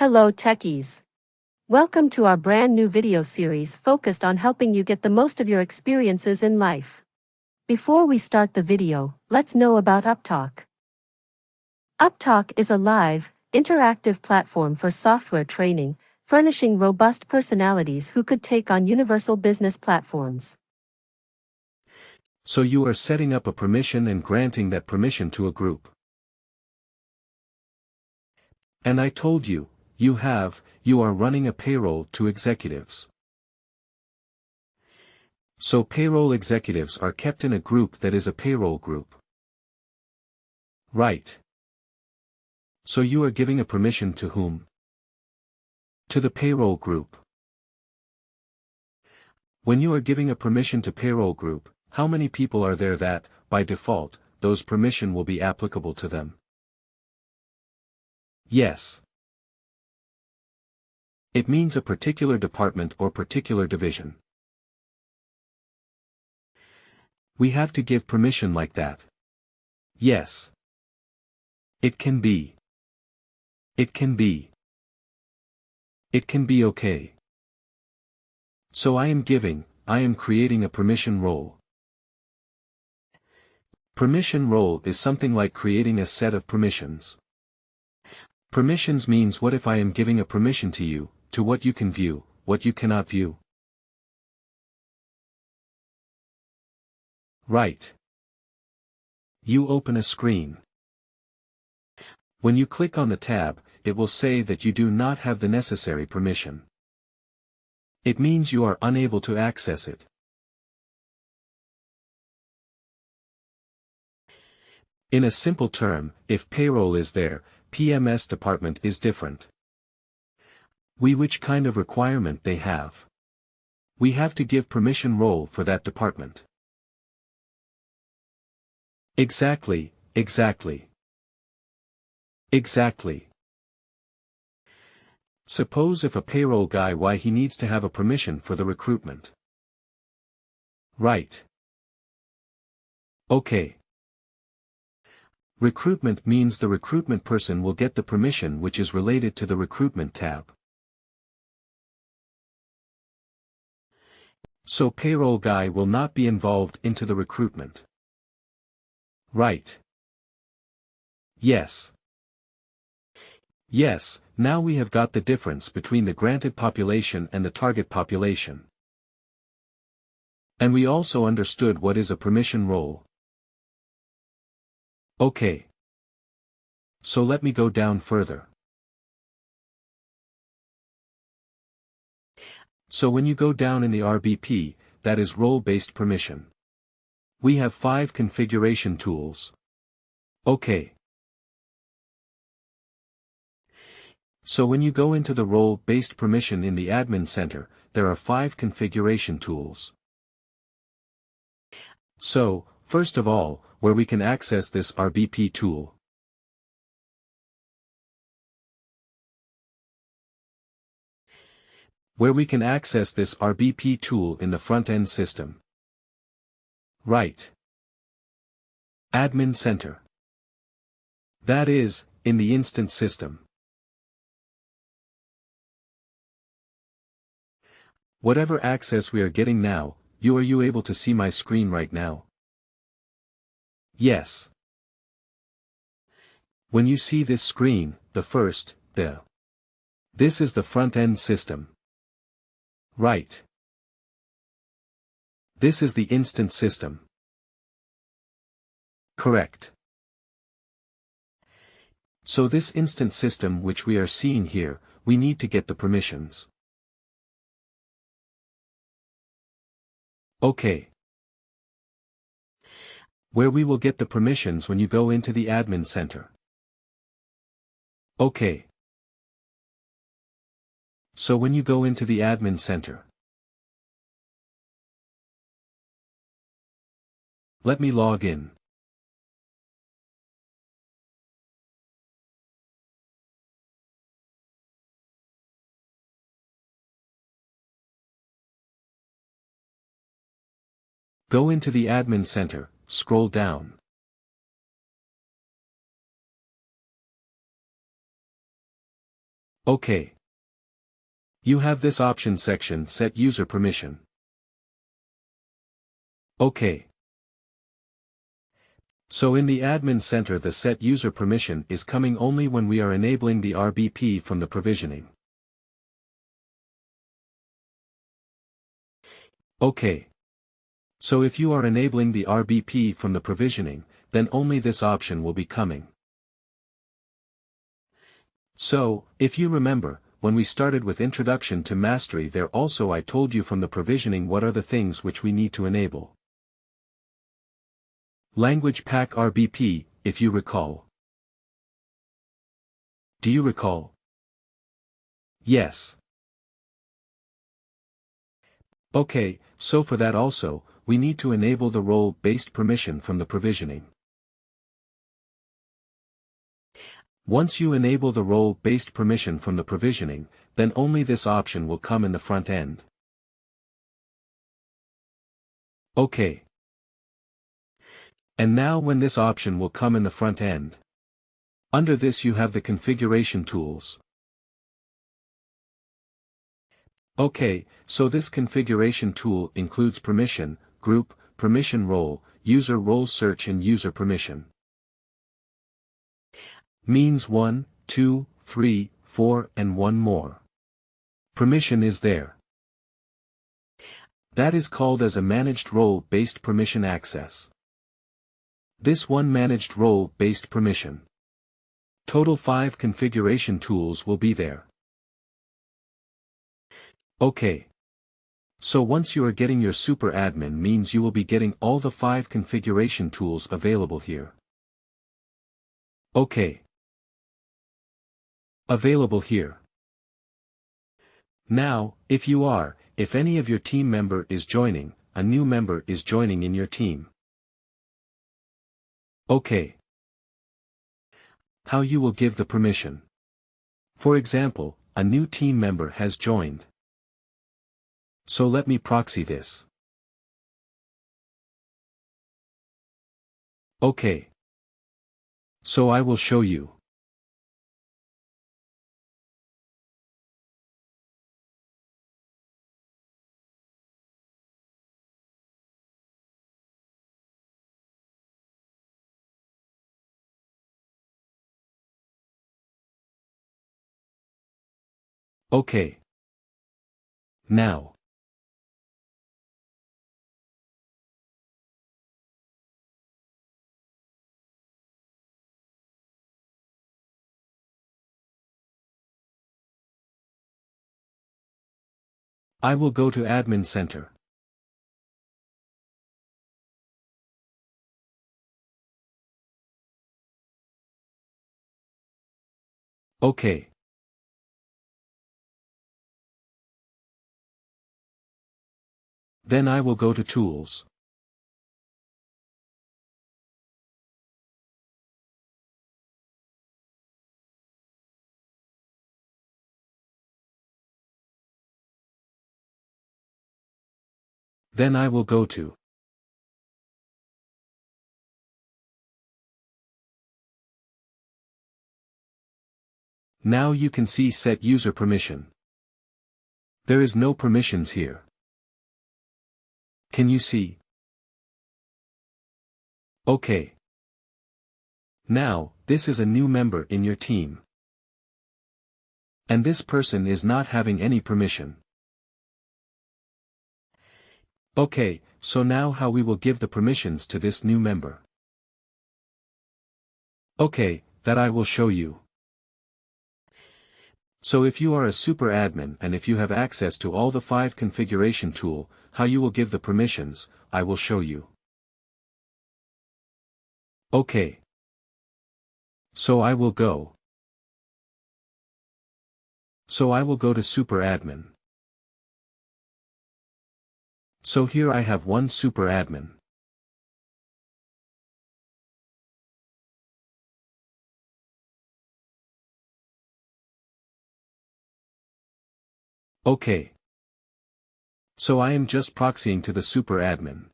Hello techies. Welcome to our brand new video series focused on helping you get the most of your experiences in life. Before we start the video, let's know about Upptalk. Upptalk is a live, interactive platform for software training, furnishing robust personalities who could take on universal business platforms. So you are setting up a permission and granting that permission to a group. And I told you, you are running a payroll to executives. So payroll executives are kept in a group that is a payroll group. Right. So you are giving a permission to whom? To the payroll group. When you are giving a permission to payroll group, how many people are there that, by default, those permission will be applicable to them? Yes. It means a particular department or particular division. We have to give permission like that. Yes. It can be. It can be. It can be okay. So I am creating a permission role. Permission role is something like creating a set of permissions. Permissions means what if I am giving a permission to you, to what you can view, what you cannot view. Right. You open a screen. When you click on the tab, it will say that you do not have the necessary permission. It means you are unable to access it. In a simple term, if payroll is there, PMS department is different. Which kind of requirement they have? We have to give permission role for that department. Exactly. Suppose if a payroll guy why he needs to have a permission for the recruitment. Right. Okay. Recruitment means the recruitment person will get the permission which is related to the recruitment tab. So payroll guy will not be involved into the recruitment. Right. Yes. Yes, now we have got the difference between the granted population and the target population. And we also understood what is a permission role. Okay. So let me go down further. So when you go down in the RBP, that is role-based permission. We have 5 configuration tools. Okay. So when you go into the role-based permission in the admin center, there are 5 configuration tools. So, first of all, where we can access this RBP tool. Where we can access this RBP tool in the front-end system. Right. Admin center. That is, in the instance system. Whatever access we are getting now, are you able to see my screen right now? Yes. When you see this screen, this is the front-end system. Right. This is the instance system. Correct. So this instance system which we are seeing here, we need to get the permissions. Okay. Where we will get the permissions when you go into the admin center. Okay. So when you go into the admin center. Let me log in. Go into the admin center, scroll down. OK. You have this option section set user permission. OK. So in the admin center the set user permission is coming only when we are enabling the RBP from the provisioning. OK. So if you are enabling the RBP from the provisioning, then only this option will be coming. So, if you remember, when we started with Introduction to Mastery there also I told you from the provisioning what are the things which we need to enable. Language Pack RBP, if you recall. Do you recall? Yes. Okay, so for that also, we need to enable the role-based permission from the provisioning. Once you enable the role-based permission from the provisioning, then only this option will come in the front end. Okay. And now when this option will come in the front end. Under this you have the configuration tools. Okay, so this configuration tool includes permission, group, permission role, user role search and user permission. Means 1, 2, 3, 4 and 1 more. Permission is there. That is called as a managed role-based permission access. This one managed role-based permission. Total 5 configuration tools will be there. Okay. So once you are getting your super admin means you will be getting all the 5 configuration tools available here. Okay. Available here. Now, if any of your team member is joining, a new member is joining in your team. Okay. How you will give the permission. For example, a new team member has joined. So let me proxy this. Okay. So I will show you. Okay. Now. I will go to Admin Center. Okay. Then I will go to Tools. Then I will go to Now you can see Set User Permission. There is no permissions here. Can you see? Okay. Now, this is a new member in your team. And this person is not having any permission. Okay, so now how we will give the permissions to this new member. Okay, that I will show you. So if you are a super admin and if you have access to all the 5 configuration tool, how you will give the permissions, I will show you. Okay. So I will go. To super admin. So here I have one super admin. Okay. So I am just proxying to the super admin.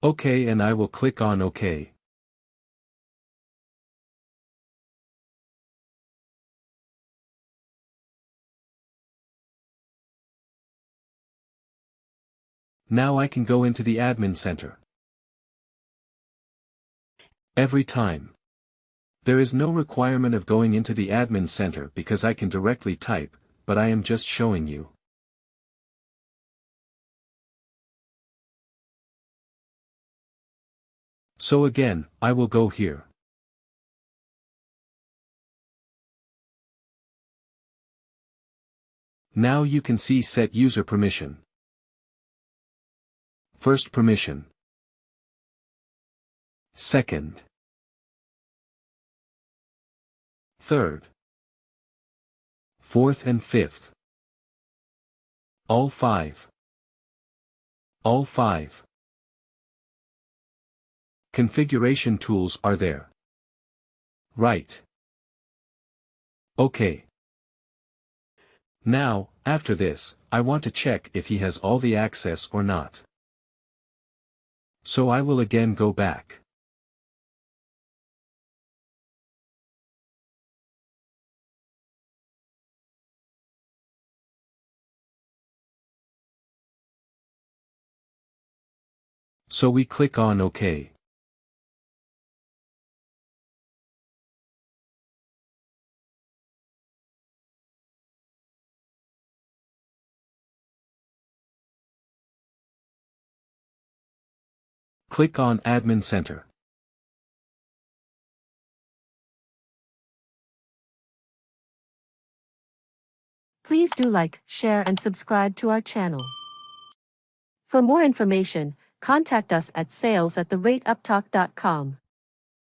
Okay, and I will click on OK. Now I can go into the admin center. Every time. There is no requirement of going into the admin center because I can directly type, but I am just showing you. So again, I will go here. Now you can see set user permission. First permission. Second. Third. Fourth and fifth. All five. All five. Configuration tools are there. Right. Okay. Now, after this, I want to check if he has all the access or not. So I will again go back. So we click on OK. Click on Admin Center. Please do like, share and subscribe to our channel. For more information, contact us at sales@upptalk.com.